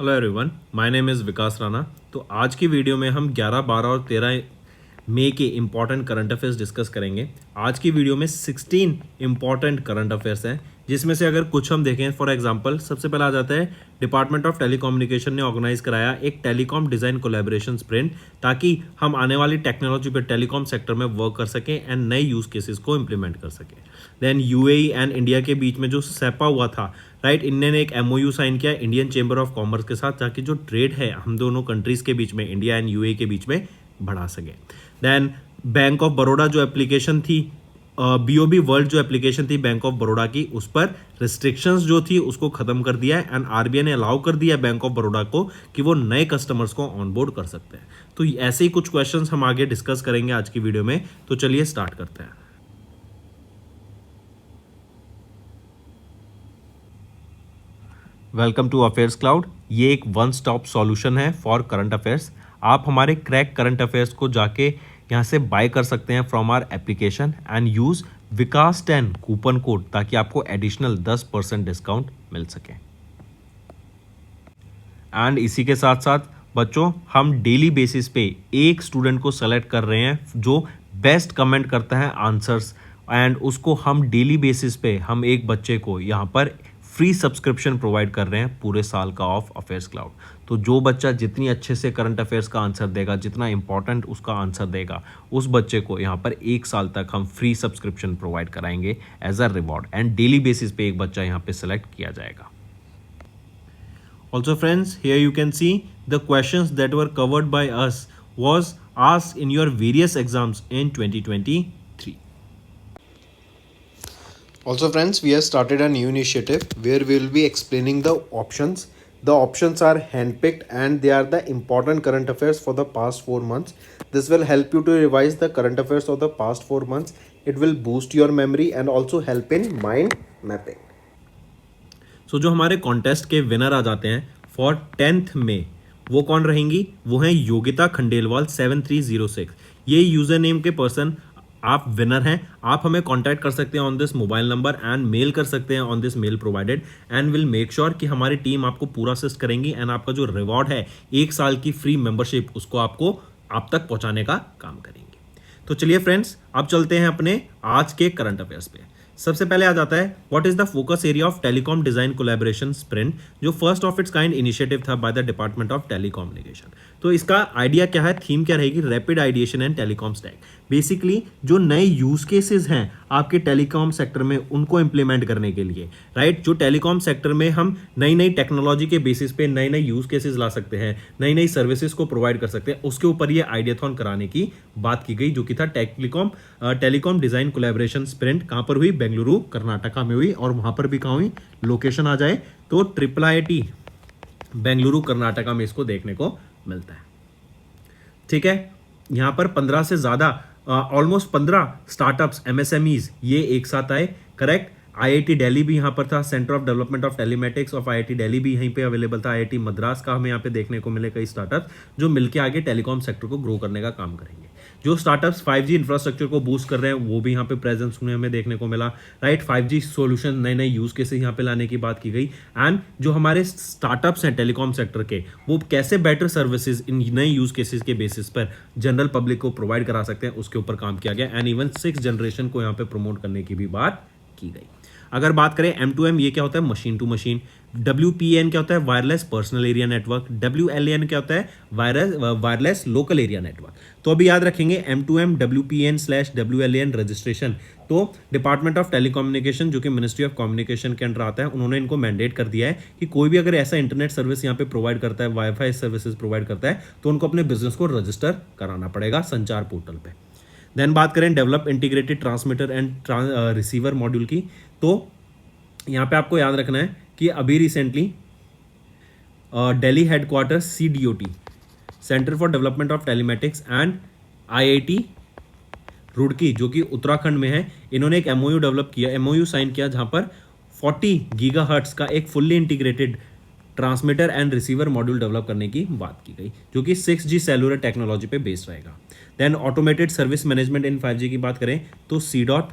Hello everyone, my name is Vikas Rana. तो आज की वीडियो में हम 11, 12 और 13 मई के इम्पॉर्टेंट करंट अफेयर्स डिस्कस करेंगे। आज की वीडियो में 16 इम्पॉर्टेंट करंट अफेयर्स हैं, जिसमें से अगर कुछ हम देखें, फॉर एग्जांपल सबसे पहला आ जाता है डिपार्टमेंट ऑफ टेलीकम्युनिकेशन ने ऑर्गेनाइज कराया एक टेलीकॉम डिज़ाइन कोलैबोरेशन स्प्रिंट, ताकि हम आने वाली टेक्नोलॉजी पर टेलीकॉम सेक्टर में वर्क कर सकें एंड नए यूज़ केसेस को इम्प्लीमेंट कर सकें। देन यूएई एंड इंडिया के बीच में जो सेपा हुआ था, राइट, इन्होंने एक एमओयू साइन किया इंडियन चेंबर ऑफ कॉमर्स के साथ, ताकि जो ट्रेड है हम दोनों कंट्रीज के बीच में, इंडिया एंड यूएई के बीच में, बढ़ा सके। देन बैंक ऑफ बड़ौदा जो एप्लीकेशन थी, बीओबी वर्ल्ड जो एप्लीकेशन थी बैंक ऑफ बड़ौदा की, उस पर रिस्ट्रिक्शंस जो थी उसको खत्म कर दिया है एंड आरबीआई ने अलाउ कर दिया बैंक ऑफ बड़ौदा को कि वो नए कस्टमर्स को ऑनबोर्ड कर सकते हैं। तो ऐसे ही कुछ क्वेश्चंस हम आगे डिस्कस करेंगे आज की वीडियो में। तो चलिए स्टार्ट करते हैं। Welcome to affairs cloud. ये एक वन स्टॉप सॉल्यूशन है फॉर करंट अफेयर्स। आप हमारे क्रैक करंट अफेयर्स को जाके यहाँ से बाय कर सकते हैं from our application and use Vikas 10 coupon code, ताकि आपको एडिशनल 10% डिस्काउंट मिल सके। एंड इसी के साथ साथ बच्चों, हम डेली बेसिस पे एक स्टूडेंट को सेलेक्ट कर रहे हैं जो बेस्ट कमेंट करता है आंसर्स, एंड उसको हम डेली बेसिस पे हम एक बच्चे को यहाँ पर फ्री सब्सक्रिप्शन प्रोवाइड कर रहे हैं पूरे साल का ऑफ अफेयर्स क्लाउड। तो जो बच्चा जितनी अच्छे से करंट अफेयर्स का आंसर देगा, जितना इंपॉर्टेंट उसका आंसर देगा, उस बच्चे को यहाँ पर एक साल तक हम फ्री सब्सक्रिप्शन प्रोवाइड कराएंगे as a reward, and daily basis पे एक बच्चा यहाँ पे सेलेक्ट किया जाएगा। Also friends, here you can see the questions that were covered by us was asked in your various exams in 2023. Also friends, we have started a new initiative where we will be explaining the options. The options are handpicked and they are the important current affairs for the past 4 months. This will help you to revise the current affairs of the past 4 months. It will boost your memory and also help in mind mapping. सो जो हमारे contest के winner आ जाते हैं for 10th मई, वो कौन रहेंगी? वो हैं योगिता खंडेलवाल 7306। ये यूजर नेम के पर्सन आप विनर हैं। आप हमें कांटेक्ट कर सकते हैं on this mobile number and mail कर सकते हैं on this mail provided, and will make sure कि हमारी टीम आपको पूरा असिस्ट करेंगी एंड आपका जो रिवॉर्ड है 1 साल की फ्री मेंबरशिप, उसको आपको आप तक पहुंचाने का काम करेंगे। तो चलिए फ्रेंड्स, अब चलते हैं अपने आज के करंट अफेयर्स पे। सबसे पहले आ जाता है what is the focus area of telecom design collaboration sprint, जो first of its kind initiative था by the department of telecommunication. तो इसका आइडिया क्या है, थीम क्या रहेगी? Rapid ideation and telecom stack. Basically जो नए यूज केसेस हैं आपके टेलीकॉम सेक्टर में, उनको इंप्लीमेंट करने के लिए, राइट, जो टेलीकॉम सेक्टर में हम नई नई टेक्नोलॉजी के बेसिस पे नए नए यूज केसेस ला सकते हैं, नई नई सर्विसेज को प्रोवाइड कर सकते हैं, उसके ऊपर ये आइडियाथॉन कराने की बात की गई, जो कि था टेलीकॉम डिजाइन कोलैबोरेशन स्प्रिंट। कहां पर हुई? बेंगलुरु कर्नाटका में हुई। और वहां पर भी कहां हुई? लोकेशन आ जाए तो IIIT बेंगलुरु कर्नाटका में इसको देखने को मिलता है। ठीक है, यहां पर 15 से ज्यादा, ऑलमोस्ट 15 स्टार्टअप्स, एमएसएमईज ये एक साथ आए। करेक्ट। आईआईटी दिल्ली भी यहाँ पर था, centre of development of telematics of IIT Delhi भी यहीं पे अवेलेबल था। आईआईटी मद्रास का हमें यहाँ पे देखने को मिले कई स्टार्टअप जो मिलकर आगे टेलीकॉम सेक्टर को ग्रो करने का काम करेंगे। जो स्टार्टअप्स 5G इंफ्रास्ट्रक्चर को बूस्ट कर रहे हैं, वो भी यहाँ पे प्रेजेंस हमें देखने को मिला, राइट। 5G सोल्यूशन, नए नए यूज केसेस यहाँ पे लाने की बात की गई, एंड जो हमारे स्टार्टअप्स हैं टेलीकॉम सेक्टर के, वो कैसे बेटर सर्विसेज इन नए यूज केसेस के बेसिस पर जनरल पब्लिक को प्रोवाइड करा सकते हैं, उसके ऊपर काम किया गया। एंड इवन 6th जनरेशन को यहाँ पे प्रमोट करने की भी बात की गई। अगर बात करें M2M, ये क्या होता है? Machine to machine. WPN क्या होता है? Wireless personal area network. WLAN क्या होता है? Wireless local area network. तो अभी याद रखेंगे M2M WPN/WLAN रजिस्ट्रेशन, तो डिपार्टमेंट ऑफ टेलीकम्युनिकेशन, जो कि मिनिस्ट्री ऑफ कम्युनिकेशन के अंडर आता है, उन्होंने इनको मैंडेट कर दिया है कि कोई भी अगर ऐसा इंटरनेट सर्विस यहाँ पे प्रोवाइड करता है, वाईफाई सर्विसेज प्रोवाइड करता है, तो उनको अपने बिजनेस को रजिस्टर कराना पड़ेगा संचार पोर्टल पे। देन बात करें develop integrated transmitter and receiver module की, तो यहाँ पे आपको याद रखना है कि अभी recently Delhi headquarter CDOT, centre for development of telematics and IIT Roorkee, जो कि उत्तराखंड में है, इन्होंने एक MOU साइन किया, जहां पर 40 गीगाहर्ट्ज का एक fully integrated transmitter and receiver module develop करने की बात की गई, जो कि 6G सेलुलर टेक्नोलॉजी पे बेस्ड रहेगा। देन ऑटोमेटेड सर्विस मैनेजमेंट इन 5G की बात करें तो CDOT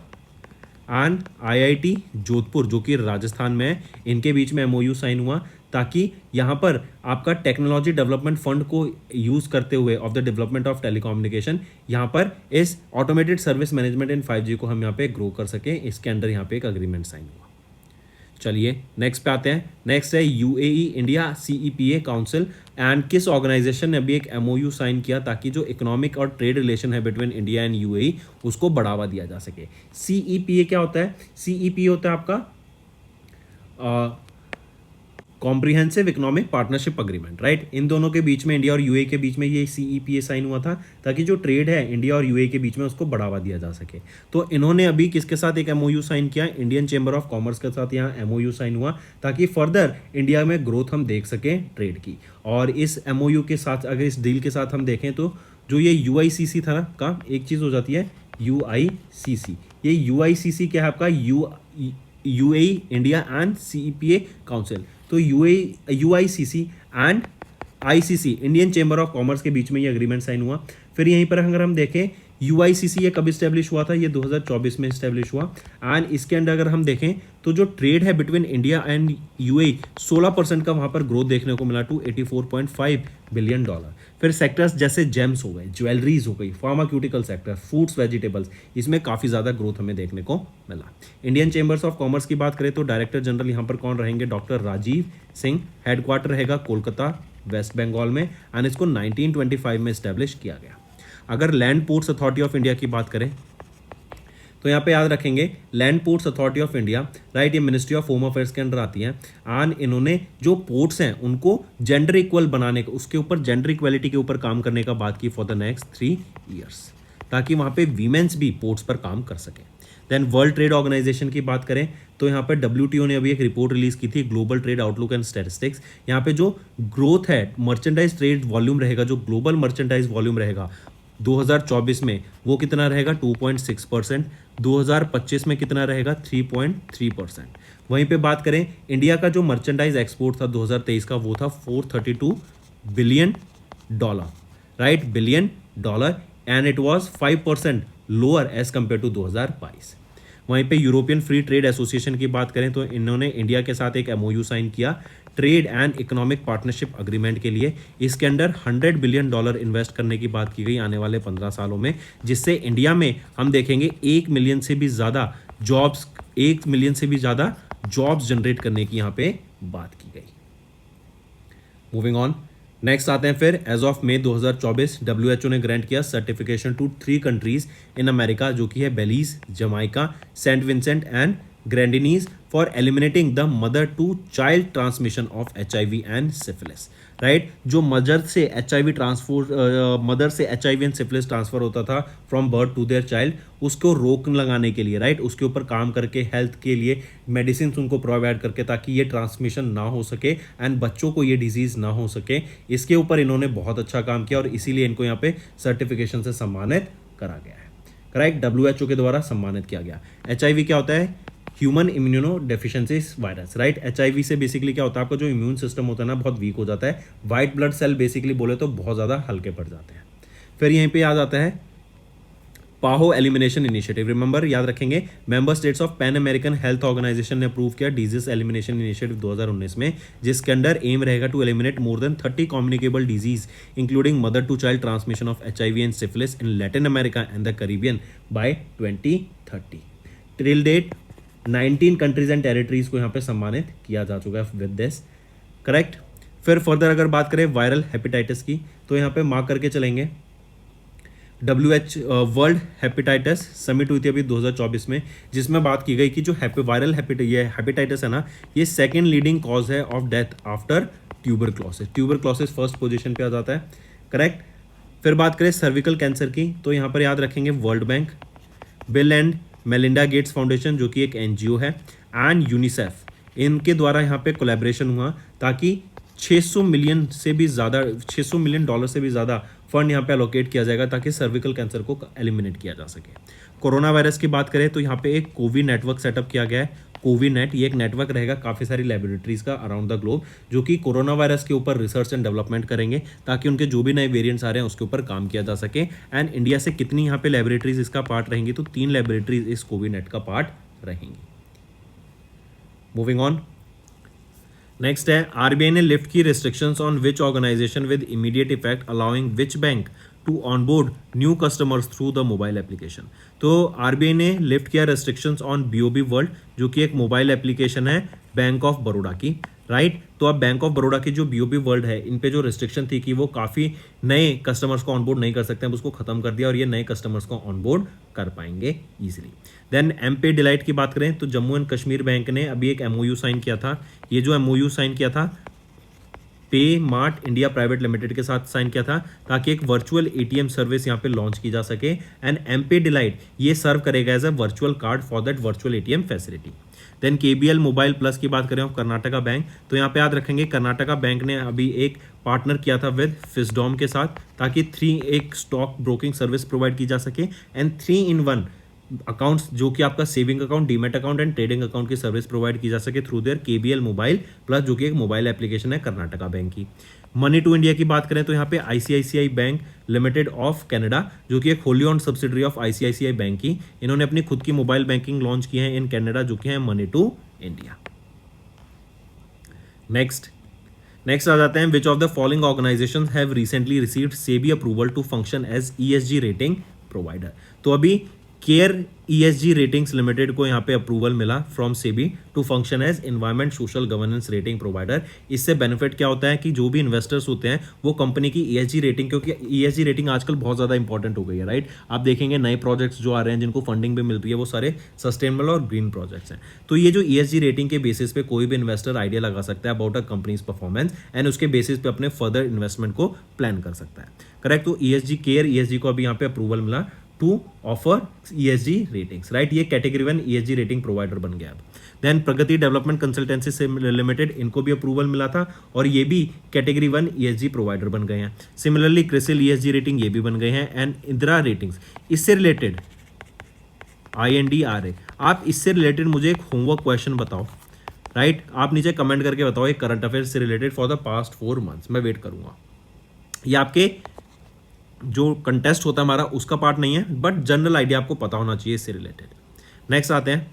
एंड IIT जोधपुर, जो कि राजस्थान में है, इनके बीच में MOU साइन हुआ, ताकि यहाँ पर आपका टेक्नोलॉजी डेवलपमेंट फंड को यूज़ करते हुए of the development of telecommunication यहाँ पर इस ऑटोमेटेड सर्विस मैनेजमेंट इन 5G को हम यहाँ पे ग्रो कर सकें, इसके अंडर यहाँ पे एक अग्रीमेंट साइन हुआ। चलिए नेक्स्ट पे आते हैं। नेक्स्ट है UAE India CEPA council, and किस ऑर्गेनाइजेशन ने अभी एक MOU साइन किया ताकि जो इकोनॉमिक और ट्रेड रिलेशन है बिटवीन इंडिया एंड UAE उसको बढ़ावा दिया जा सके। CEPA क्या होता है? CEPA होता है आपका comprehensive economic partnership agreement, right. इन दोनों के बीच में, इंडिया और UAE के बीच में ये CEPA साइन हुआ था ताकि जो ट्रेड है इंडिया और UAE के बीच में उसको बढ़ावा दिया जा सके। तो इन्होंने अभी किसके साथ एक MOU साइन किया? इंडियन चेंबर ऑफ कॉमर्स के साथ यहाँ MOU साइन हुआ ताकि फर्दर इंडिया में ग्रोथ हम देख सकें ट्रेड की। और इस MOU के साथ, अगर इस डील के साथ हम देखें तो जो ये UICC था का एक चीज़ हो जाती है UICC। ये UICC क्या है आपका? UAE India and CEPA council. तो UICC and ICC Indian chamber of commerce के बीच में ये एग्रीमेंट साइन हुआ। फिर यहीं पर अगर हम देखें UICC ये कब इस्टेब्लिश हुआ था? ये 2024 में इस्टेब्लिश हुआ। एंड इसके अंदर अगर हम देखें तो जो ट्रेड है बिटवीन इंडिया एंड UAE 16% का वहाँ पर ग्रोथ देखने को मिला टू $84.5 बिलियन। फिर सेक्टर्स जैसे जेम्स हो गए, ज्वेलरीज हो गई, फार्माक्यूटिकल सेक्टर, फ्रूट्स, वेजिटेबल्स, इसमें काफ़ी ज़्यादा ग्रोथ हमें देखने को मिला। इंडियन चेंबर्स ऑफ कॉमर्स की बात करें तो डायरेक्टर जनरल यहाँ पर कौन रहेंगे? डॉक्टर राजीव सिंह। हेडक्वार्टर रहेगा कोलकाता, वेस्ट बंगाल में, एंड इसको 1925 में इस्टेब्लिश किया गया। अगर land ports authority of India की बात करें तो यहाँ पे याद रखेंगे land ports authority of India, right, ये मिनिस्ट्री ऑफ होम अफेयर्स के अंडर आती है। एंड इन्होंने जो पोर्ट्स हैं उनको जेंडर इक्वल बनाने का, उसके ऊपर जेंडर इक्वलिटी के ऊपर काम करने का बात की फॉर द नेक्स्ट 3 ईयर्स, ताकि वहाँ पे वीमेंस भी पोर्ट्स पर काम कर सकें। देन वर्ल्ड ट्रेड ऑर्गेनाइजेशन की बात करें तो यहाँ पर WTO ने अभी एक रिपोर्ट रिलीज की थी, global trade outlook and statistics. यहाँ पे जो ग्रोथ है, मर्चेंडाइज ट्रेड वॉल्यूम रहेगा, जो ग्लोबल मर्चेंडाइज वॉल्यूम रहेगा 2024 में वो कितना रहेगा? 2.6%। 2025 में कितना रहेगा? 3.3%। वहीं पे बात करें इंडिया का जो मर्चेंडाइज एक्सपोर्ट था 2023 का, वो था $432 billion, right, billion dollar, and it was 5% lower as compare to 2022। वहीं पे यूरोपियन फ्री ट्रेड एसोसिएशन की बात करें तो इन्होंने इंडिया के साथ एक MOU साइन किया trade and economic partnership agreement के लिए। इसके अंडर $100 बिलियन इन्वेस्ट करने की बात की गई आने वाले 15 सालों में, जिससे इंडिया में हम देखेंगे 1 मिलियन से भी ज़्यादा जॉब्स जनरेट करने की यहाँ पे बात की गई। मूविंग ऑन, नेक्स्ट आते हैं फिर एज ऑफ मई 2024 WHO ने ग्रांट किया certification to 3 countries in America, जो कि है Belize, Jamaica, Saint Vincent and Grenadines, for eliminating the mother to child transmission of HIV and syphilis, right. जो mother से HIV एंड सिफिलिस ट्रांसफर होता था from birth to their child, उसको रोक लगाने के लिए, राइट, उसके ऊपर काम करके हेल्थ के लिए मेडिसिन उनको प्रोवाइड करके ताकि ये ट्रांसमिशन ना हो सके एंड बच्चों को ये डिजीज़ ना हो सके, इसके ऊपर इन्होंने बहुत अच्छा काम किया और इसीलिए इनको यहाँ पे सर्टिफिकेशन से सम्मानित करा गया है, करेक्ट। WHO के द्वारा सम्मानित किया गया। HIV क्या होता है? Human immuno deficiency virus, right. HIV से बेसिकली क्या होता है? आपका जो इम्यून सिस्टम होता है ना, बहुत वीक हो जाता है। वाइट ब्लड सेल बेसिकली बोले तो बहुत ज़्यादा हल्के पड़ जाते हैं। फिर यहीं पे याद आता है पाहो एलिमिनेशन इनिशिएटिव, रिमेंबर, याद रखेंगे, member states of Pan American Health Organization ने अप्रूव किया डिजीज एलिमिनेशन इनिशिएटिव 2019 में, जिसके अंडर एम रहेगा to eliminate more than 30 communicable disease including mother to child transmission of HIV and syphilis in Latin America and the Caribbean by 2030। Till date 19 countries and territories को यहाँ पे सम्मानित किया जा चुका है विद दिस, करेक्ट। फिर फर्दर अगर बात करें वायरल हेपेटाइटिस की तो यहाँ पे मार्क करके चलेंगे वर्ल्ड हेपेटाइटिस समिट हुई थी अभी 2024 में, जिसमें बात की गई कि जो वायरल हेपेटाइटिस है ना, ये सेकेंड लीडिंग कॉज है of death after tuberculosis first position पे आ जाता है, करेक्ट। फिर बात करें सर्विकल कैंसर की तो यहाँ पर याद रखेंगे world bank, bill and Melinda Gates foundation जो कि एक NGO है, एंड यूनिसेफ, इनके द्वारा यहाँ पे कोलैबोरेशन हुआ ताकि $600 मिलियन से भी ज़्यादा फंड यहाँ पे अलोकेट किया जाएगा ताकि सर्विकल कैंसर को एलिमिनेट किया जा सके। कोरोना वायरस की बात करें तो यहाँ पे एक कोवी नेटवर्क सेटअप किया गया है। कोवीनेट ये एक नेटवर्क रहेगा काफ़ी सारी लेबोरेटरीज का अराउंड द ग्लोब, जो कि कोरोना वायरस के ऊपर रिसर्च एंड डेवलपमेंट करेंगे ताकि उनके जो भी नए वेरिएंट्स आ रहे हैं उसके ऊपर काम किया जा सके। एंड इंडिया से कितनी यहाँ पे लेबोरेटरीज इसका पार्ट रहेंगी? तो 3 लेबोरेटरीज इस कोवीनेट का पार्ट रहेंगी। मूविंग ऑन, नेक्स्ट है आरबीआई ने लिफ्ट की restrictions on which organization with immediate effect allowing which bank to onboard new customers through the mobile application. तो आरबीआई ने लिफ्ट किया रिस्ट्रिक्शंस ऑन बीओबी वर्ल्ड, जो कि एक मोबाइल एप्लीकेशन है बैंक ऑफ बड़ौदा की, राइट। तो अब बैंक ऑफ बड़ौदा की जो बीओबी वर्ल्ड है, इन पे जो रिस्ट्रिक्शन थी कि वो काफ़ी नए कस्टमर्स को ऑनबोर्ड नहीं कर सकते हैं, उसको खत्म कर दिया और ये नए कस्टमर्स को ऑनबोर्ड कर पाएंगे ईजिली। देन एमपे डिलाइट की बात करें तो जम्मू एंड कश्मीर बैंक ने अभी एक एमओयू साइन किया था। ये जो एमओयू साइन किया था पे मार्ट इंडिया प्राइवेट लिमिटेड के साथ साइन किया था, ताकि एक वर्चुअल एटीएम सर्विस यहाँ पे लॉन्च की जा सके। एंड एमपे डिलाइट ये सर्व करेगा as a virtual card for that virtual ATM facility. Then KBL mobile plus की बात करें कर्नाटका बैंक, तो यहाँ पे याद रखेंगे कर्नाटका बैंक ने अभी एक पार्टनर किया था विद फिसडॉम के साथ, ताकि एक स्टॉक ब्रोकिंग सर्विस प्रोवाइड की जा सके एंड 3-in-1 अकाउंट्स, जो कि आपका saving account, demat account and trading account की सर्विस प्रोवाइड की जा सके through their KBL mobile plus, जो कि एक मोबाइल एप्लीकेशन है कर्नाटका बैंक की। मनी टू इंडिया की बात करें तो यहाँ पे ICICI bank limited of Canada, जो कि एक wholly owned subsidiary of ICICI bank की, इन्होंने अपनी खुद की मोबाइल बैंकिंग लॉन्च की है इन कनाडा, जो कि है मनी टू इंडिया। नेक्स्ट आ जाते हैं which of the following organization have recently received SEBI approval to function as ESG rating provider. तो अभी केयर ईएसजी रेटिंग्स लिमिटेड को यहाँ पे अप्रूवल मिला from SEBI to function as environment social governance rating provider. इससे बेनिफिट क्या होता है कि जो भी इन्वेस्टर्स होते हैं वो कंपनी की ईएसजी रेटिंग, क्योंकि ईएसजी रेटिंग आजकल बहुत ज़्यादा इंपॉर्टेंट हो गई है, राइट। आप देखेंगे नए प्रोजेक्ट्स जो आ रहे हैं जिनको फंडिंग भी मिल रही है वो सारे सस्टेनेबल और ग्रीन प्रोजेक्ट्स हैं। तो ये जो ईएसजी रेटिंग के बेसिस पे कोई भी इन्वेस्टर आइडिया लगा सकता है about a companies performance and उसके बेसिस पे अपने फर्दर इन्वेस्टमेंट को प्लान कर सकता है, करेक्ट। तो ईएसजी केयर ईएसजी को अभी यहाँ पे अप्रूवल मिला to offer ESG ratings, right. ये कैटेगरी 1 ईएसजी रेटिंग प्रोवाइडर बन गया अब। देन प्रगति डेवलपमेंट कंसल्टेंसी से लिमिटेड, इनको भी अप्रूवल मिला था और ये भी कैटेगरी 1 ईएसजी प्रोवाइडर बन गए हैं। सिमिलरली क्रिसिल ईएसजी रेटिंग ये भी बन गए हैं एंड इंदिरा रेटिंग्स, इससे रिलेटेड INDRA, आप इससे रिलेटेड मुझे एक होमवर्क क्वेश्चन बताओ, राइट। आप नीचे कमेंट करके बताओ एक करंट अफेयर से related for the past 4 months, मैं वेट करूंगा। ये आपके जो कंटेस्ट होता है हमारा उसका पार्ट नहीं है, बट जनरल आइडिया आपको पता होना चाहिए इससे रिलेटेड। नेक्स्ट आते हैं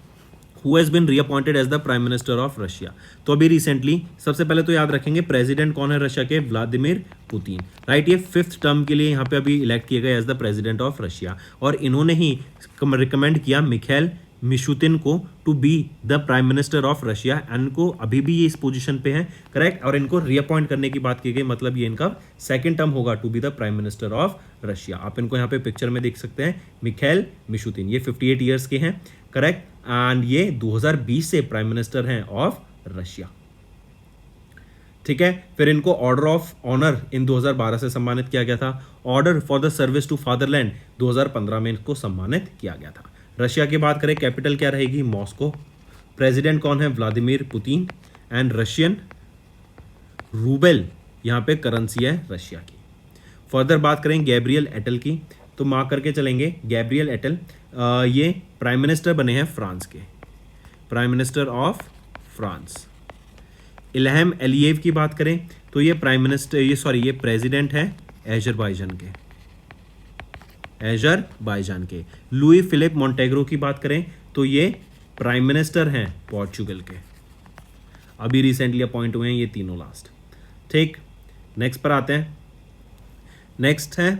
who has been reappointed as the prime minister of Russia. तो अभी रिसेंटली सबसे पहले तो याद रखेंगे प्रेसिडेंट कौन है रशिया के, व्लादिमीर पुतिन, राइट। ये 5th टर्म के लिए यहाँ पे अभी इलेक्ट किए गए as the president of Russia और इन्होंने ही रिकमेंड किया मिखाइल मिशुतिन को to be the prime minister of Russia and इनको अभी भी ये इस पोजीशन पे हैं, करेक्ट। और इनको रीअपॉइंट करने की बात की गई, मतलब ये इनका 2nd टर्म होगा to be the prime minister of Russia. आप इनको यहाँ पे पिक्चर में देख सकते हैं, मिखाइल मिशुतिन, ये 58 ईयर्स के हैं, करेक्ट। एंड ये 2020 से प्राइम मिनिस्टर हैं ऑफ रशिया, ठीक है। फिर इनको ऑर्डर ऑफ ऑनर इन 2012 से सम्मानित किया गया था। Order for the Service to Fatherland 2015 में इनको सम्मानित किया गया था। रशिया की बात करें, कैपिटल क्या रहेगी, मॉस्को। प्रेसिडेंट कौन है, Vladimir Putin and Russian Rubel यहाँ पे करेंसी है रशिया की। फर्दर बात करें गैब्रियल एटल की, तो मार्क करके चलेंगे गैब्रियल एटल, ये प्राइम मिनिस्टर बने हैं फ्रांस के, प्राइम मिनिस्टर ऑफ फ्रांस। इल्हम एलियेव की बात करें तो ये ये प्रेसिडेंट है अजरबैजान के। लुई फिलिप मोंटेग्रो की बात करें तो ये प्राइम मिनिस्टर हैं पोर्चुगल के, अभी रिसेंटली अपॉइंट हुए हैं ये तीनों लास्ट, ठीक। नेक्स्ट पर आते हैं। नेक्स्ट है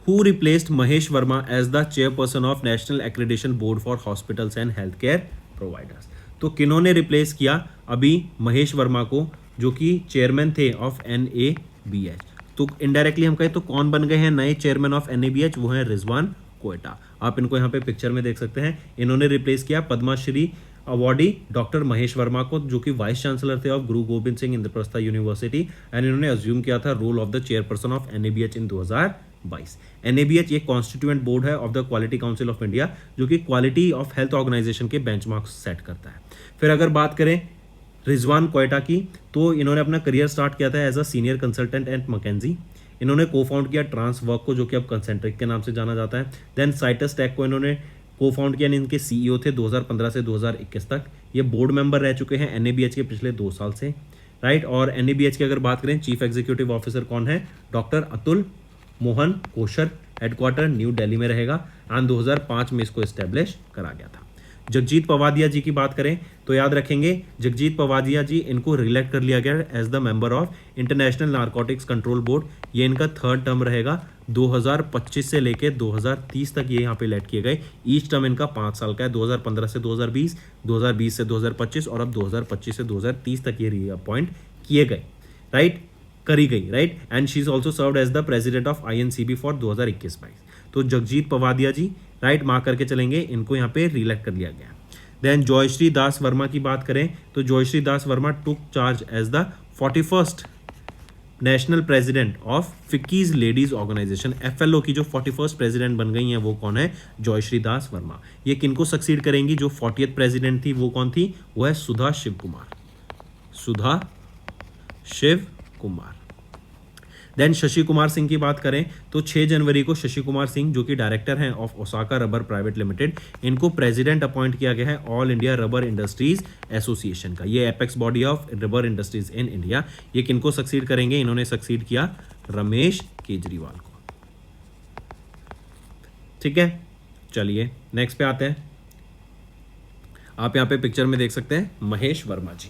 who replaced Mahesh Verma as the chairperson of National Accreditation Board for Hospitals and Health Care Providers. तो किन्होंने रिप्लेस किया अभी महेश वर्मा को, जो कि चेयरमैन थे ऑफ NABH। तो इनडायरेक्टली हम कहें तो कौन बन गए हैं नए चेयरमैन ऑफ NABH, वो है रिजवान कोयटा। आप इनको यहाँ पे पिक्चर में देख सकते हैं। इन्होंने रिप्लेस किया पद्मश्री अवार्डी डॉक्टर महेश वर्मा को, जो कि वाइस चांसलर थे of Guru Gobind Singh Indraprastha University, and इन्होंने अज्यूम किया था role of the chairperson of NABH in 2022। NABH एक कॉन्स्टिट्यूएंट बोर्ड है of the Quality Council of India, जो कि क्वालिटी ऑफ हेल्थ ऑर्गेनाइजेशन के बेंचमार्क्स सेट करता है। फिर अगर बात करें रिजवान कोयटा की, तो इन्होंने अपना करियर स्टार्ट किया था as a senior consultant at McKinsey. इन्होंने को फाउंड किया ट्रांसवर्क को, जो कि अब कंसेंट्रिक के नाम से जाना जाता है। देन साइटस टेक को इन्होंने को फाउंड किया, इनके CEO थे 2015 से 2021 तक। ये बोर्ड मेंबर रह चुके हैं NABH के पिछले 2 साल से, राइट। और NABH की अगर बात करें चीफ एग्जीक्यूटिव ऑफिसर कौन है, doctor Atul Mohan kosher, headquarter new Delhi में रहेगा एंड 2005 में इसको इस्टेब्लिश करा गया था। जगजीत पवादिया जी की बात करें तो याद रखेंगे जगजीत पवादिया जी, इनको रिलेक्ट कर लिया गया as the member of International Narcotics Control Board. ये इनका थर्ड टर्म रहेगा, 2025 से लेकर 2030 तक ये यहाँ पे इलेक्ट किए गए। ईच टर्म इनका 5 साल का है, 2015 से 2020, 2020 से 2025 और अब 2025 से 2030 तक ये रीअपॉइंट किए गए, राइट, करी गई, right. And she is also served as the president of INCB for 2021-22। तो जगजीत पवादिया जी, राइट, मार्क करके चलेंगे, इनको यहाँ पे रिलेक्ट कर लिया गया। देन जॉयश्री दास वर्मा की बात करें तो Joyshree Das Verma took charge as the 41st national president of FICCI's ladies organisation. FLO की जो 41st प्रेसिडेंट बन गई हैं वो कौन है? जॉयश्री दास वर्मा। ये किनको सक्सीड करेंगी? जो 40th प्रेसिडेंट थी वो कौन थी? वो है सुधा शिव कुमार, सुधा शिव कुमार। देन शशि कुमार सिंह की बात करें तो 6 जनवरी को शशि कुमार सिंह, जो कि डायरेक्टर हैं of Osaka rubber private limited, इनको प्रेसिडेंट अपॉइंट किया गया है all India rubber industries association का। ये apex body of rubber industries in India. ये किनको सक्सीड करेंगे? इन्होंने सक्सीड किया रमेश केजरीवाल को, ठीक है। चलिए नेक्स्ट पे आते हैं। आप यहाँ पे पिक्चर में देख सकते हैं महेश वर्मा जी।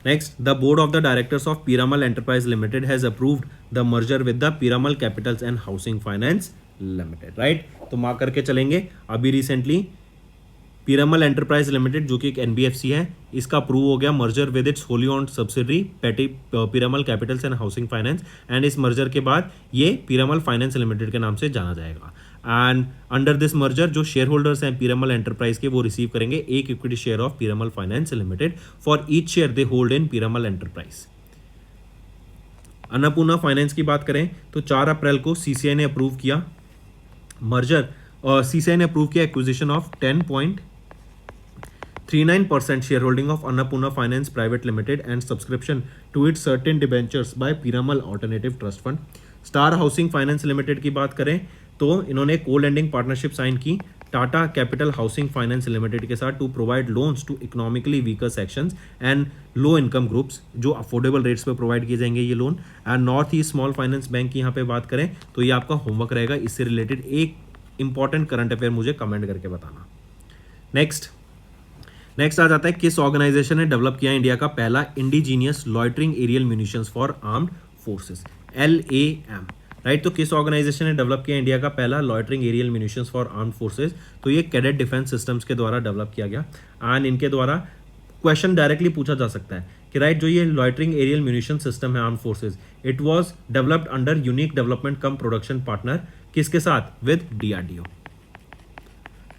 Next, the board of the directors of Piramal Enterprise Limited has approved the merger with the Piramal Capitals and Housing Finance Limited, right? तो मार्क करके चलेंगे, अभी रिसेंटली पीरामल एंटरप्राइज लिमिटेड, जो कि एक NBFC है, इसका अप्रूव हो गया merger with its wholly owned subsidiary Piramal Capitals and housing finance. And इस मर्जर के बाद ये पीरामल फाइनेंस लिमिटेड के नाम से जाना जाएगा। एंड अंडर दिस मर्जर जो शेयर होल्डर्स हैं पीरामल एंटरप्राइज के, वो रिसीव करेंगे एक equity share of Piramal finance limited for each share they hold in Piramal enterprise. Annapurna finance की बात करें तो 4 अप्रैल को CCI ने अप्रूव किया मर्जर, CCI ने अप्रूव किया acquisition of 10.39% share holding of Annapurna Finance Private Limited and subscription to its certain debentures by Piramal Alternative Trust Fund. Star Housing Finance Limited की बात करें तो इन्होंने को लेंडिंग पार्टनरशिप साइन की Tata Capital Housing Finance Limited के साथ to provide loans to economically weaker sections and low income groups, जो अफोर्डेबल रेट्स पे प्रोवाइड किए जाएंगे ये loan. And North East Small Finance Bank की यहाँ पे बात करें तो ये आपका होमवर्क रहेगा, इससे रिलेटेड एक इंपॉर्टेंट करंट अफेयर मुझे कमेंट करके बताना। नेक्स्ट आ जाता है, किस ऑर्गेनाइजेशन ने डेवलप किया इंडिया का पहला indigenous loitering aerial munitions for armed forces, LAM, right. तो किस ऑर्गेनाइजेशन ने डेवलप किया इंडिया का पहला loitering aerial munitions for armed forces? तो ये कैडेट डिफेंस सिस्टम्स के द्वारा डेवलप किया गया। एंड इनके द्वारा क्वेश्चन डायरेक्टली पूछा जा सकता है कि राइट, जो ये लॉइटरिंग एरियल म्यूनिशन सिस्टम है armed forces, it was developed under unique development come production partner, किसके साथ? विद DRDO,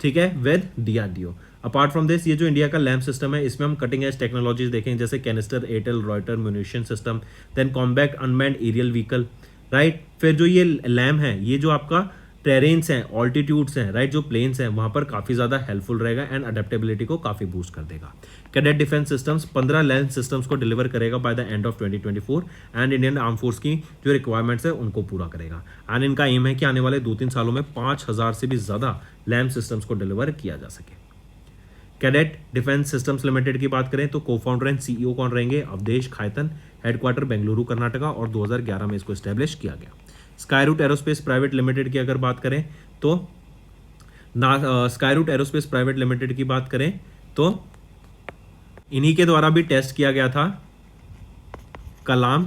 ठीक है, with DRDO। Apart from this, ये जो इंडिया का लैम्प सिस्टम है, इसमें हम कटिंग एज टेक्नोलॉजीज देखें, जैसे canister, Airtel, loiter munition system, then combat unmanned aerial vehicle, right. फिर जो ये लैम्प है, ये जो आपका टेरेन्स हैं, ऑल्टीट्यूड्स हैं, राइट, जो प्लेन्स हैं, वहाँ पर काफ़ी ज़्यादा हेल्पफुल रहेगा एंड अडेप्टेबिलिटी को काफ़ी बूस्ट कर देगा। Cadet defence systems 15 land systems को डिलीवर करेगा by the end of 2024 and Indian arm force की जो रिक्वायरमेंट्स है उनको पूरा करेगा। एंड इनका एम है कि आने वाले 2-3 सालों में 5000 से भी ज़्यादा लैंड सिस्टम्स को डिलीवर किया जा सके। कैडेट डिफेंस सिस्टम्स लिमिटेड की बात करें तो को-फाउंडर एंड CEO कौन रहेंगे? अवधेश खायतन, हेडक्वार्टर बेंगलुरु कर्नाटका, और 2011 में इसको एस्टेब्लिश किया गया। स्काईरूट एरोस्पेस प्राइवेट लिमिटेड की अगर बात करें तो स्काईरूट एरोस्पेस प्राइवेट लिमिटेड की बात करें तो इन्हीं के द्वारा भी टेस्ट किया गया था कलाम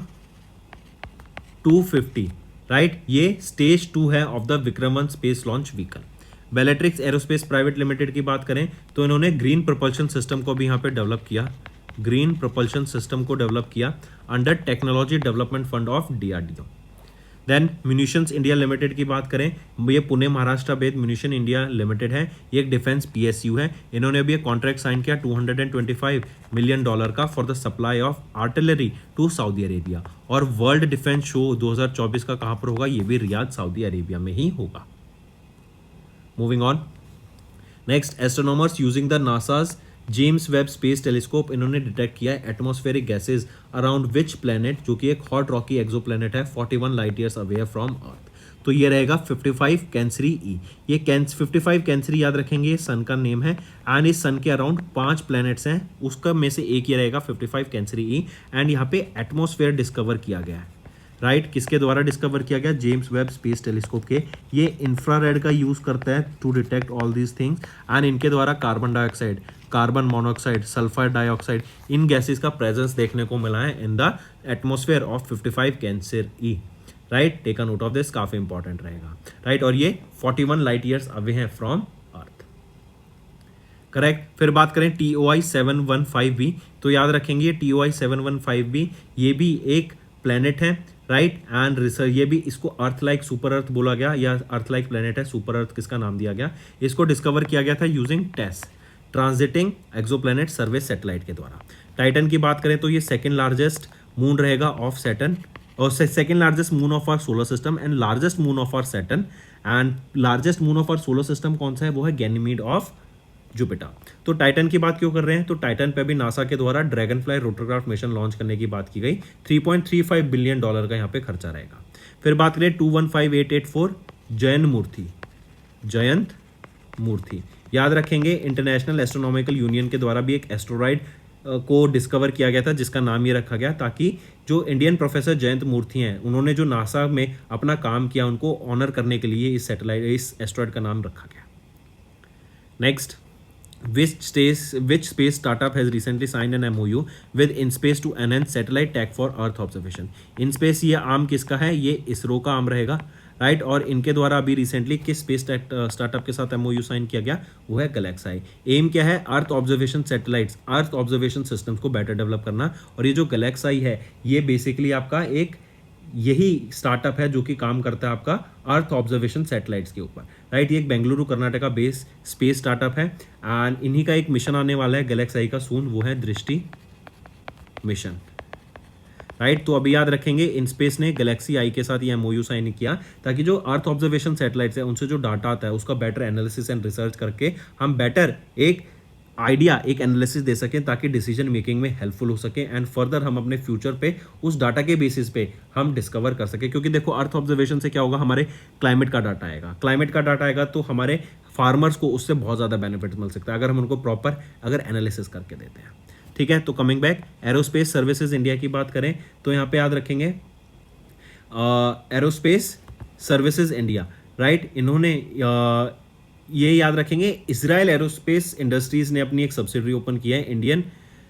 250, राइट। ये स्टेज 2 है of the Vikram 1 space launch vehicle. Bellatrix aerospace private limited की बात करें तो इन्होंने ग्रीन प्रपल्शन सिस्टम को भी यहाँ पे डेवलप किया, ग्रीन प्रपल्शन सिस्टम को डेवलप किया under technology development fund of DRDO। Then munitions India limited की बात करें, ये Pune Maharashtra based munition India limited है, ये एक डिफेंस PSU है। इन्होंने अभी एक कॉन्ट्रैक्ट साइन किया $225 मिलियन का for the supply of artillery to Saudi Arabia. और वर्ल्ड डिफेंस शो 2024 का कहाँ पर होगा? ये भी रियाद सऊदी अरेबिया में ही होगा। Moving on, next, astronomers using the NASA's James Webb space telescope, इन्होंने डिटेक्ट किया है atmospheric gases around which planet, जो कि एक हॉट रॉकी एक्सोप्लैनेट है 41 लाइट ईयर्स अवे फ्रॉम अर्थ। तो ये रहेगा 55 कैंसरी E। ये 55 कैंसरी याद रखेंगे, सन का नेम है। एंड इस सन के अराउंड 5 प्लैनेट्स हैं, उसका में से एक ये रहेगा 55 कैंसरी E। एंड यहाँ पे एटमॉस्फेयर डिस्कवर किया गया है, राइट किसके द्वारा डिस्कवर किया गया, जेम्स वेब स्पेस टेलीस्कोप के। ये इंफ्रारेड का यूज करता है to detect all these things and इनके द्वारा carbon dioxide, carbon monoxide, sulphur dioxide, इन गैसेस का प्रेजेंस देखने को मिला है in the atmosphere of 55 cancer e. Right, take a note of this, काफी इंपॉर्टेंट रहेगा। राइट, और ये 41 लाइट ईयर्स अवे हैं फ्रॉम अर्थ। करेक्ट। फिर बात करें TOI 715b, तो याद रखेंगे TOI 715b ये भी एक प्लेनेट है। राइट, एंड रिसर्च ये भी, इसको अर्थ लाइक सुपर अर्थ बोला गया, या अर्थ लाइक प्लेनेट है, सुपर अर्थ किसका नाम दिया गया। इसको डिस्कवर किया गया था using TESS, transiting exoplanet survey satellite के द्वारा। टाइटन की बात करें तो ये सेकंड लार्जेस्ट मून रहेगा ऑफ सैटर्न, और second largest moon of our solar system and largest moon of our Saturn. And largest moon of our solar system कौन सा है, वो है गैनीमीड ऑफ जुपिटर। तो टाइटन की बात क्यों कर रहे हैं, तो टाइटन पे भी नासा के द्वारा dragon fly rotorcraft mission launch करने की बात की गई। $3.35 बिलियन का यहाँ पे खर्चा रहेगा। फिर बात करें 215884 जयंत मूर्ति, याद रखेंगे इंटरनेशनल एस्ट्रोनॉमिकल यूनियन के द्वारा भी एक एस्ट्रॉइड को डिस्कवर किया गया था जिसका नाम ये रखा गया, ताकि जो इंडियन प्रोफेसर जयंत मूर्ति हैं उन्होंने जो नासा में अपना काम किया उनको ऑनर करने के लिए इस सैटेलाइट, इस एस्ट्रॉइड का नाम रखा गया। Next, which space startup has recently signed an MOU with InSpace to enhance satellite tech for Earth observation? InSpace ये आर्म किसका है, ये इसरो का आर्म रहेगा। राइट, और इनके द्वारा अभी रिसेंटली किस स्पेस स्टार्टअप के साथ MOU साइन किया गया, वो है गैलेक्साई। एम क्या है, earth observation satellites, earth observation systems को बेटर डेवलप करना। और ये जो गैलेक्साई है ये बेसिकली आपका एक यही स्टार्टअप है जो कि काम करता है आपका अर्थ ऑब्जर्वेशन सैटेलाइट्स के ऊपर। राइट, ये एक Bengaluru Karnataka base space startup है एंड इन्हीं का एक मिशन आने वाला है गैलेक्साई का सून, वो है दृष्टि मिशन। राइट, तो अभी याद रखेंगे InSpace ने गैलेक्सी आई के साथ ये MOU साइन किया ताकि जो अर्थ ऑब्जर्वेशन सैटेलाइट्स है उनसे जो डाटा आता है उसका बेटर एनालिसिस एंड रिसर्च करके हम बेटर एक आइडिया, एक एनालिसिस दे सकें ताकि डिसीजन मेकिंग में हेल्पफुल हो सके एंड फर्दर हम अपने फ्यूचर पे उस डाटा के बेसिस पे हम डिस्कवर कर सके। क्योंकि देखो अर्थ ऑब्जर्वेशन से क्या होगा, हमारे क्लाइमेट का डाटा आएगा, क्लाइमेट का डाटा आएगा तो हमारे फार्मर्स को उससे बहुत ज़्यादा बेनिफिट मिल सकता है अगर हम उनको प्रॉपर अगर एनालिसिस करके देते हैं। ठीक है, तो coming back aerospace services India की बात करें तो यहाँ पे याद रखेंगे एरोस्पेस सर्विसेज इंडिया। राइट, इन्होंने ये याद रखेंगे इजराइल एरोस्पेस इंडस्ट्रीज ने अपनी एक सब्सिडरी ओपन किया है, इंडियन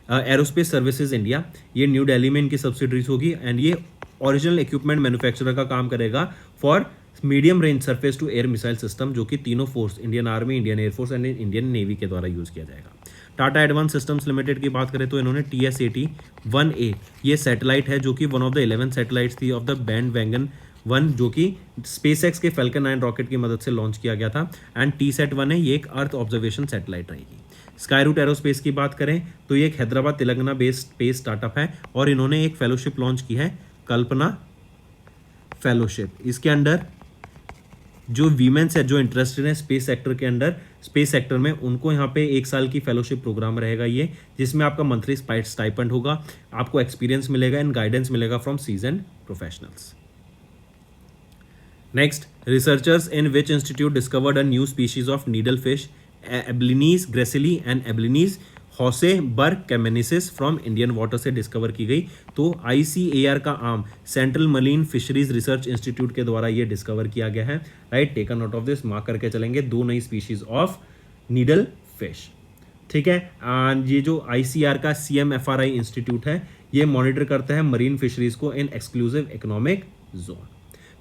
एरोस्पेस सर्विसेज इंडिया। ये न्यू दिल्ली में इनकी सब्सिडरीज होगी एंड ये ओरिजिनल इक्विपमेंट मैन्युफैक्चरर का काम करेगा for medium range surface to air missile system, जो कि तीनों force, Indian army, Indian air force and Indian navy के द्वारा यूज किया जाएगा। टाटा एडवांस सिस्टम्स लिमिटेड की बात करें तो इन्होंने TS-80-1A ये सैटेलाइट है जो कि वन ऑफ द 11 सैटेलाइट्स थी ऑफ द बैंड वैगन 1 जो कि स्पेसएक्स के फैल्कन 9 रॉकेट की मदद से लॉन्च किया गया था एंड TSAT-1 है, ये एक अर्थ ऑब्जर्वेशन सैटेलाइट रहेगी। स्काईरूट एरोस्पेस की बात करें तो ये एक Hyderabad Telangana based space startup है और इन्होंने एक फेलोशिप लॉन्च की है, कल्पना फेलोशिप। इसके अंडर जो वीमेंस है जो इंटरेस्टेड है स्पेस सेक्टर के अंदर, स्पेस सेक्टर में, उनको यहाँ पे 1 साल की फेलोशिप प्रोग्राम रहेगा ये, जिसमें आपका मंथली स्टाइपेंड होगा, आपको एक्सपीरियंस मिलेगा एंड गाइडेंस मिलेगा from seasoned professionals. Next, researchers in which institute discovered a new species of needlefish, Ablinese gracili and Ablinese hoseburgkamensis from Indian water से डिस्कवर की गई। तो ICAR का arm central marine fisheries research institute के द्वारा ये discover किया गया है। Right, take a note of this, mark करके चलेंगे, 2 नई स्पीशीज ऑफ नीडल फिश। ठीक है, एंड ये जो ICAR का CMFRI इंस्टीट्यूट है ये मॉनिटर करता है मरीन फिशरीज को इन एक्सक्लूसिव इकोनॉमिक जोन।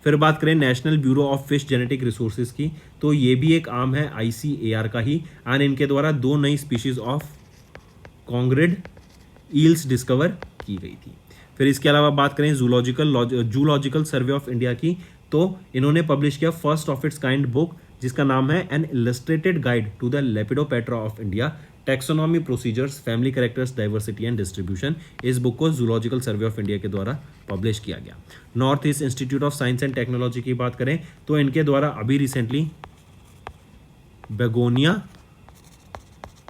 फिर बात करें national bureau of fish genetic resources की, तो ये भी एक आर्म है ICAR का ही एंड इनके द्वारा 2 नई स्पीशीज ऑफ कॉन्ग्रिड ईल्स डिस्कवर की गई थी। फिर इसके अलावा बात करें जूलॉजिकल सर्वे ऑफ इंडिया की, तो इन्होंने पब्लिश किया first of its kind book जिसका नाम है an illustrated guide to the lepidoptera of India, taxonomy procedures, family characters, diversity and distribution. इस बुक को जूलॉजिकल सर्वे ऑफ इंडिया के द्वारा पब्लिश किया गया। North East Institute of Science and Technology की बात करें तो इनके द्वारा अभी रिसेंटली बेगोनिया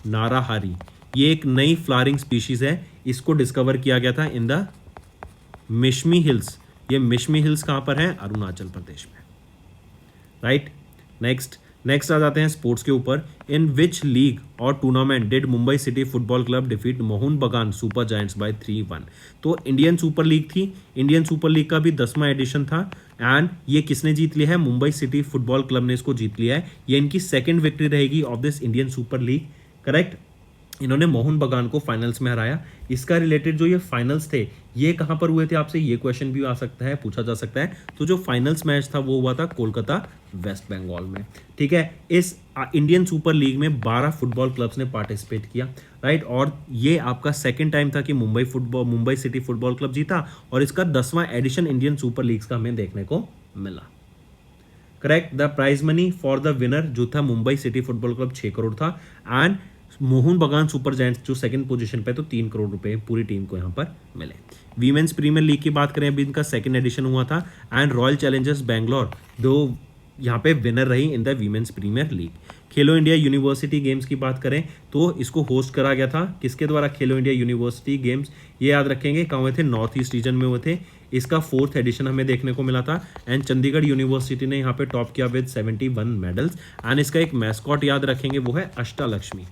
नाराहारी ये एक नई फ्लावरिंग स्पीशीज है, इसको डिस्कवर किया गया था इन द मिशमी हिल्स। ये मिशमी हिल्स कहाँ पर है, अरुणाचल प्रदेश में। राइट, नेक्स्ट नेक्स्ट आ जाते हैं स्पोर्ट्स के ऊपर। इन विच लीग और tournament did Mumbai city football club defeat Mohan Bagan super giants bye 3-1। तो इंडियन सुपर लीग थी, इंडियन सुपर लीग का भी 10वां एडिशन था एंड ये किसने जीत लिया है? मुंबई सिटी फुटबॉल क्लब ने इसको जीत लिया है। ये इनकी सेकंड विक्ट्री रहेगी of this Indian super league, correct. इन्होंने मोहन बगान को फाइनल्स में हराया। इसका रिलेटेड जो ये फाइनल्स थे ये कहाँ पर हुए थे, आपसे ये क्वेश्चन भी आ सकता है, पूछा जा सकता है। तो जो फाइनल्स मैच था वो हुआ था कोलकाता वेस्ट बंगाल में, ठीक है। इस इंडियन सुपर लीग में 12 फुटबॉल क्लब्स ने पार्टिसिपेट किया, राइट। और ये आपका सेकंड टाइम था कि मुंबई सिटी फुटबॉल क्लब जीता और इसका 10वां एडिशन इंडियन सुपर लीग्स का हमें देखने को मिला, correct. The prize money for the winner जो था Mumbai city football club 6 crore था and Mohan Bagan super giants जो सेकंड पोजीशन पे तो 3 करोड़ रुपए पूरी टीम को यहाँ पर मिले। वीमेंस प्रीमियर लीग की बात करें, अभी इनका सेकंड एडिशन हुआ था एंड रॉयल चैलेंजर्स बैंगलोर दो यहाँ पे विनर रही in the women's premier league. Khelo India university games की बात करें तो इसको होस्ट करा गया था किसके द्वारा? खेलो इंडिया यूनिवर्सिटी गेम्स, ये याद रखेंगे कहाँ हुए थे? नॉर्थ ईस्ट रीजन में हुए थे। इसका 4th एडिशन हमें देखने को मिला था एंड चंडीगढ़ यूनिवर्सिटी ने यहाँ पे टॉप किया विद 71 मेडल्स एंड इसका एक मैस्कॉट याद रखेंगे वो है अष्टालक्ष्मी।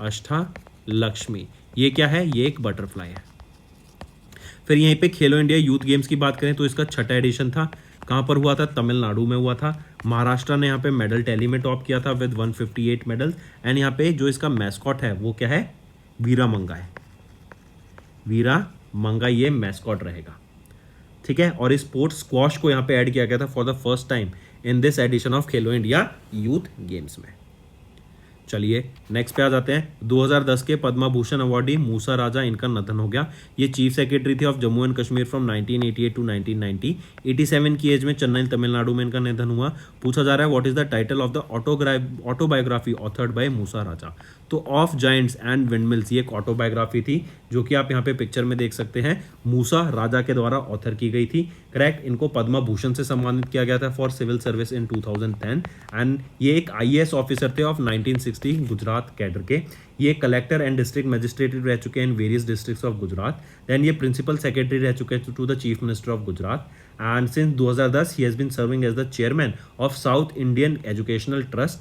अष्टालक्ष्मी ये क्या है? ये एक बटरफ्लाई है। फिर यहीं पे खेलो इंडिया यूथ गेम्स की बात करें तो इसका 6ठा एडिशन था। कहाँ पर हुआ था? तमिलनाडु में हुआ था। महाराष्ट्र ने यहाँ पे मेडल टैली में टॉप किया था विद 158 मेडल्स एंड यहाँ पे जो इसका मैस्कॉट है वो क्या है? वीरा मंगा है। वीरा मंगा ये मैस्कॉट रहेगा, ठीक है। और इस स्पोर्ट्स स्क्वॉश को यहाँ पे ऐड किया गया था for the first time in this edition of Khelo India youth games में। चलिए नेक्स्ट पे आ जाते हैं। 2010 के पद्मा भूषण अवार्डी मूसा राजा, इनका निधन हो गया। ये चीफ सेक्रेटरी थे of Jammu and Kashmir from 1988 to 1990। 87 की एज में चेन्नई तमिलनाडु में इनका निधन हुआ। पूछा जा रहा है what is the title of the autobiography authored by Moosa Raza? तो ऑफ जायंट्स एंड विंडमिल्स ये एक ऑटोबायोग्राफी थी जो कि आप यहाँ पे पिक्चर में देख सकते हैं, मूसा राजा के द्वारा ऑथर की गई थी, करेक्ट। इनको पद्मा भूषण से सम्मानित किया गया था for civil service in 2010 and ये एक IAS ऑफिसर थे ऑफ 1960 गुजरात कैडर के। ये कलेक्टर एंड डिस्ट्रिक्ट मजिस्ट्रेट रह चुके हैं in various districts of Gujarat. Then ये प्रिंसिपल सेक्रेटरी रह चुके हैं to the chief minister of Gujarat and since 2010 he has been serving as the chairman of south Indian educational trust,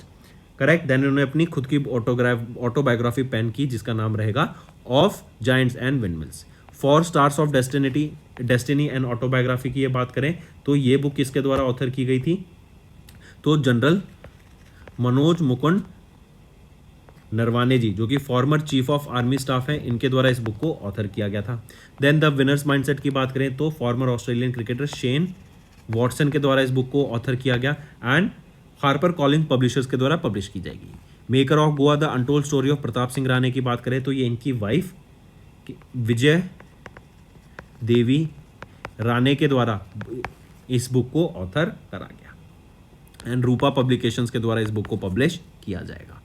correct. Then उन्होंने अपनी खुद की ऑटोबायोग्राफी पेन की जिसका नाम रहेगा of giants and windmills. For stars of destiny and autobiography की ये बात करें तो ये बुक किसके द्वारा ऑथर की गई थी? तो जनरल मनोज मुकुंद नरवाने जी जो कि former chief of army staff है, इनके द्वारा इस बुक को ऑथर किया गया था। देन द विनर्स माइंडसेट की बात करें तो farmer Australian cricketer Shane Watson के द्वारा इस बुक को ऑथर किया गया एंड हार्पर कॉलिंस पब्लिशर्स के द्वारा पब्लिश की जाएगी। Maker of Goa the untold story of Pratap Singh Rane की बात करें तो ये इनकी वाइफ विजय देवी राणे के द्वारा इस बुक को ऑथर करा गया एंड रूपा पब्लिकेशंस के द्वारा इस बुक को पब्लिश किया जाएगा।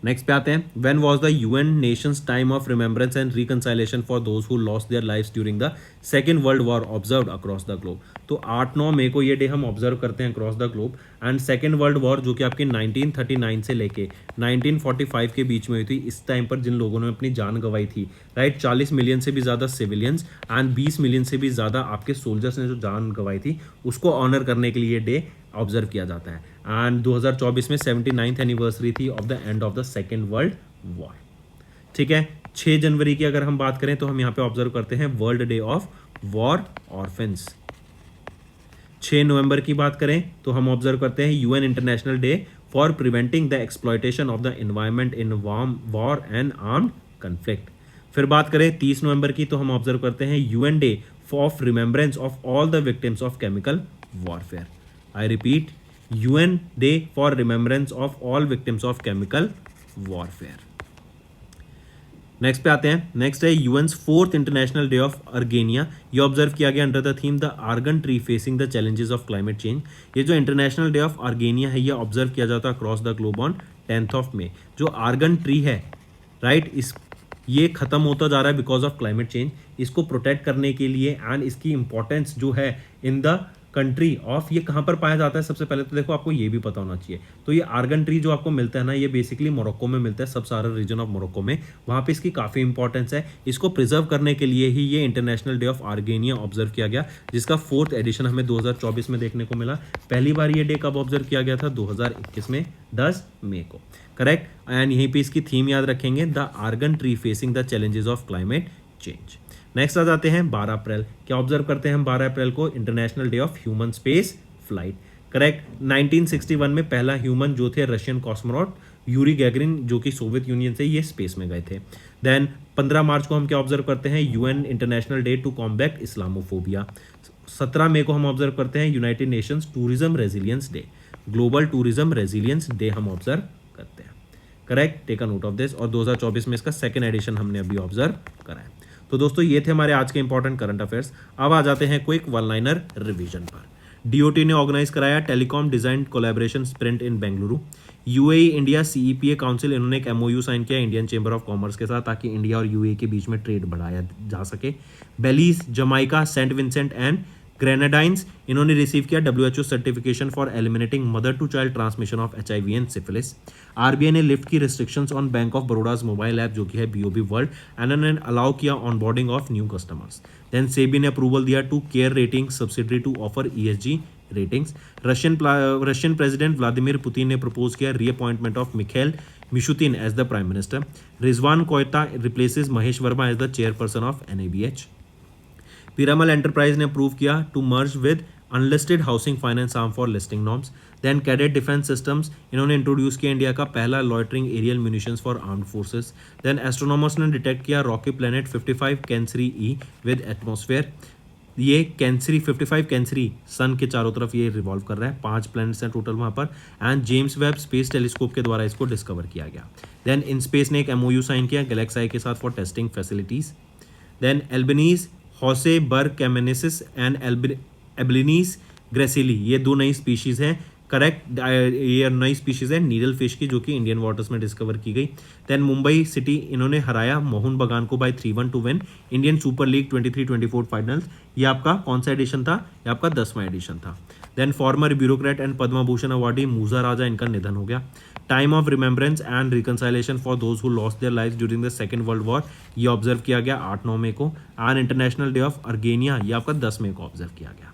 नेक्स्ट पे आते हैं। When was the UN nations time of remembrance and reconciliation for those who lost their lives during the second world war observed across the globe? तो 8-9 मई को ये डे हम ऑब्जर्व करते हैं across the globe and second world war जो कि आपकी 1939 से लेके 1945 के बीच में हुई थी, इस टाइम पर जिन लोगों ने अपनी जान गंवाई थी, राइट, 40 मिलियन से भी ज़्यादा सिविलियंस एंड 20 मिलियन से भी ज़्यादा आपके सोल्जर्स ने जो जान गंवाई थी उसको ऑनर करने के लिए ये डे ऑब्जर्व किया जाता है एंड 2024 में 79th एनिवर्सरी थी of the end of the second world war, ठीक है। 6 जनवरी की अगर हम बात करें तो हम यहाँ पे ऑब्जर्व करते हैं world day of war orphans. 6 नवंबर की बात करें तो हम ऑब्जर्व करते हैं UN international day for preventing the exploitation of the environment in war and armed conflict. फिर बात करें 30 नवंबर की तो हम ऑब्जर्व करते हैं UN day of remembrance of all the victims of chemical warfare. I repeat, UN Day for Remembrance of all victims of chemical warfare. Next पे आते हैं। नेक्स्ट है UN's 4th international day of argania. ये observe किया गया under the theme the argan tree facing the challenges of climate change. ये जो international day of अर्गेनिया है ये ऑब्जर्व किया जाता है across the globe on 10th मई। जो आर्गन ट्री है, राइट, ये खत्म होता जा रहा है बिकॉज ऑफ क्लाइमेट चेंज। इसको प्रोटेक्ट करने के लिए एंड इसकी इंपॉर्टेंस जो है इन द कंट्री ऑफ, ये कहाँ पर पाया जाता है? सबसे पहले तो देखो आपको ये भी पता होना चाहिए। तो ये आर्गन ट्री जो आपको मिलता है ना, ये बेसिकली मोरक्को में मिलता है, सब सारा रीजन ऑफ मोरक्को में। वहाँ पे इसकी काफ़ी इंपॉर्टेंस है। इसको प्रिजर्व करने के लिए ही ये इंटरनेशनल डे ऑफ आर्गेनिया ऑब्जर्व किया गया, जिसका 4th एडिशन हमें 2024 में देखने को मिला। पहली बार ये डे कब ऑब्जर्व किया गया था? 2021 में 10 मई को। करेक्ट। एंड यहीं पे इसकी थीम याद रखेंगे, the argan tree facing the challenges of climate change. Next आ जाते हैं 12 अप्रैल। क्या ऑब्जर्व करते हैं हम 12 अप्रैल को? International day of human space flight. Correct. 1961 में पहला ह्यूमन जो थे रशियन कॉस्मोनॉट यूरी गैगरिन, जो कि सोवियत यूनियन से ये स्पेस में गए थे। देन 15 मार्च को हम क्या ऑब्जर्व करते हैं? UN international day to combat islamophobia. 17 मई को हम ऑब्जर्व करते हैं United Nations tourism resilience day, global tourism resilience day हम ऑब्जर्व करते हैं। Correct, take a note of this. और 2024 में इसका 2nd एडिशन हमने अभी ऑब्जर्व करा है। तो दोस्तों ये थे हमारे आज के इंपॉर्टेंट करंट अफेयर्स। अब आ जाते हैं क्विक वन लाइनर रिवीजन पर। डीओटी ने ऑर्गेनाइज कराया telecom design collaboration sprint in Bengaluru. UAE India CEPA council, इन्होंने एक एमओयू साइन किया इंडियन चेंबर ऑफ कॉमर्स के साथ, ताकि इंडिया और यूएई के बीच में ट्रेड बढ़ाया जा सके। Belize, Jamaica, Saint Vincent and Grenadines, इन्होंने रिसीव किया WHO certification for eliminating mother to child transmission of HIV and syphilis. RBI ने लिफ्ट की restrictions on bank of Baroda's mobile app, जो कि है BOB वर्ल्ड, एंड उन्होंने अलाउ किया onboarding of new customers. Then SEBI ने approval दिया to CARE rating subsidiary to offer ESG ratings. Russian president Vladimir Putin ने प्रपोज किया reappointment of Mikhail Mishustin as the prime minister. Rizwan Koyta replaces Mahesh Verma as the chairperson of NABH। Piramal Enterprise ने approve किया to merge with unlisted housing finance arm for listing norms. Then cadet defence systems, इन्होंने introduce किया India का पहला loitering aerial munitions for armed forces. Then astronomers ने detect किया rocky planet 55 Cancri E with atmosphere. ये Cancri 55 कैंसरी सन के चारों तरफ ये रिवॉल्व कर रहा है, 5 प्लैनेट्स हैं टोटल वहाँ पर, and James Webb space telescope के द्वारा इसको डिस्कवर किया गया। देन इन स्पेस ने एक MOU साइन किया गैलेक्साई के साथ for testing facilities. Then Albanese हॉसे बर कैमेनेसिस एंड एब्लिनीस ग्रेसिली, ये 2 नई स्पीशीज हैं। करेक्ट, ये नई स्पीशीज है नीडल फिश की, जो कि इंडियन वाटर्स में डिस्कवर की गई। देन मुंबई सिटी, इन्होंने हराया मोहन बगान को by 3-1 to win Indian super league 23-24 finals. ये आपका कौन सा एडिशन था? ये आपका 10वां एडिशन था। Then former bureaucrat and Padma Bhushan awardee Moosa Raza, इनका निधन हो गया। Time of remembrance and reconciliation for those who lost their life during the second world war, ये ऑब्जर्व किया गया 8-9 मई को। And international day of Argania, ये आपका 10 मई को ऑब्जर्व किया गया।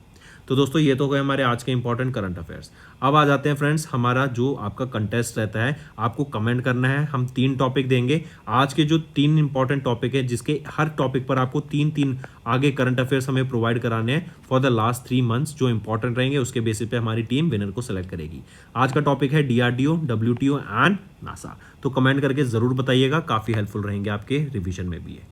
तो दोस्तों ये तो गए हमारे आज के इंपॉर्टेंट करंट अफेयर्स। अब आ जाते हैं फ्रेंड्स, हमारा जो आपका कंटेस्ट रहता है, आपको कमेंट करना है। हम 3 टॉपिक देंगे। आज के जो 3 इंपॉर्टेंट टॉपिक है, जिसके हर टॉपिक पर आपको 3-3 आगे करंट अफेयर्स हमें प्रोवाइड कराने हैं फॉर द लास्ट 3 मंथ्स, जो इंपॉर्टेंट रहेंगे उसके बेसिस पे हमारी टीम विनर को सेलेक्ट करेगी। आज का टॉपिक है DRDO, WTO एंड NASA। तो कमेंट करके जरूर बताइएगा, काफी हेल्पफुल रहेंगे आपके रिविजन में भी है।